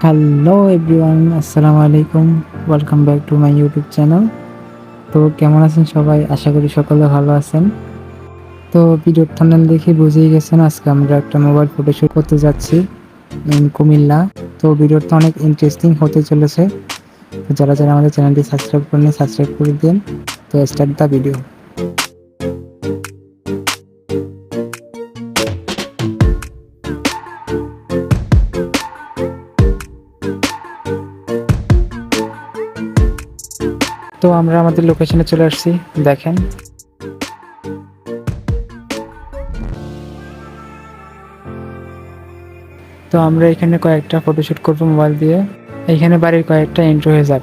Hello everyone, আসসালামু আলাইকুম। Welcome back to my YouTube channel. তো কেমন আছেন সবাই? আশা করি সকলে ভালো আছেন। তো ভিডিওর থাম্বনেল দেখে বুঝেই গেছেন আজকে আমরা একটা মোবাইল ফটোশুট করতে যাচ্ছি ইন কুমিল্লা। তো ভিডিওটা অনেক ইন্টারেস্টিং হতে চলেছে। তো যারা যারা আমাদের চ্যানেলটি সাবস্ক্রাইব করেনি সাবস্ক্রাইব করে দিন। তো স্টার্ট দ্য ভিডিও। তো আমরা আমাদের লোকেশনে চলে আসছি, দেখেন। তো আমরা এখানে কয়েকটা ফটোশুট করবো মোবাইল দিয়ে। এখানে বাড়ির কয়েকটা ইন্ট্রো হয়ে যাক।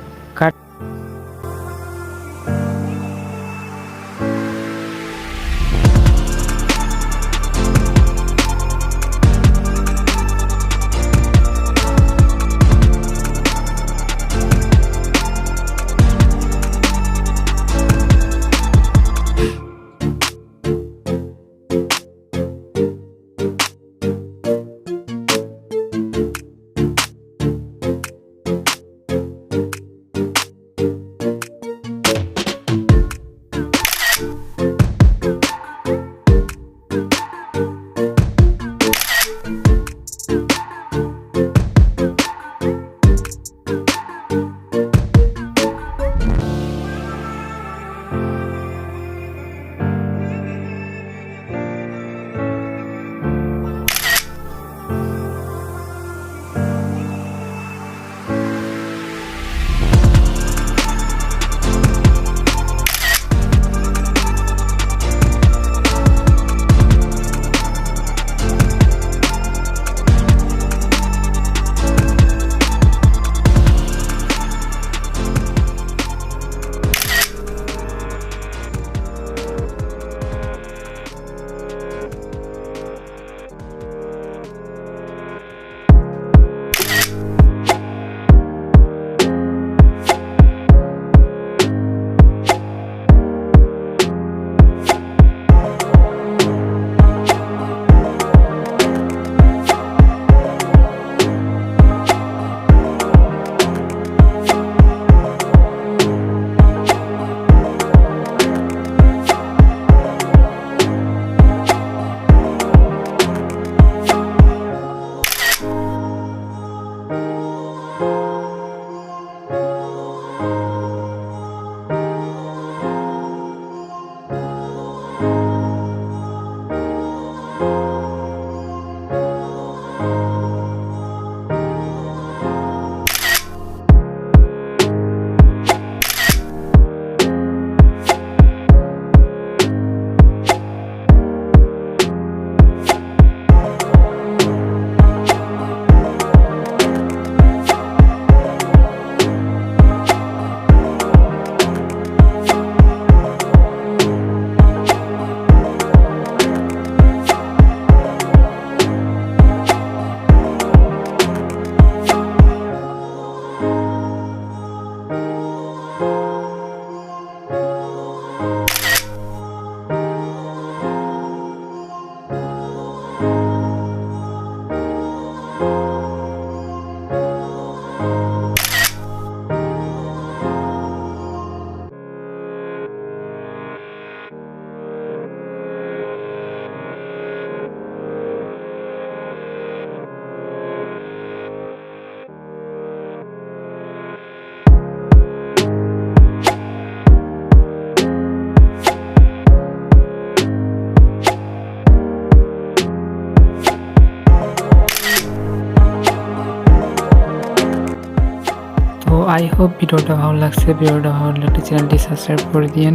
তো আই হোপ ভিডিওটা ভালো লাগছে। ভিডিওটা ভালো লাগলে চ্যানেলটি সাবস্ক্রাইব করে দিন।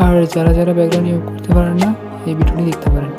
আর যারা যারা ব্যাকগ্রাউন্ড ইউজ করতে পারেন না, এই ভিডিওটি দেখতে পারেন।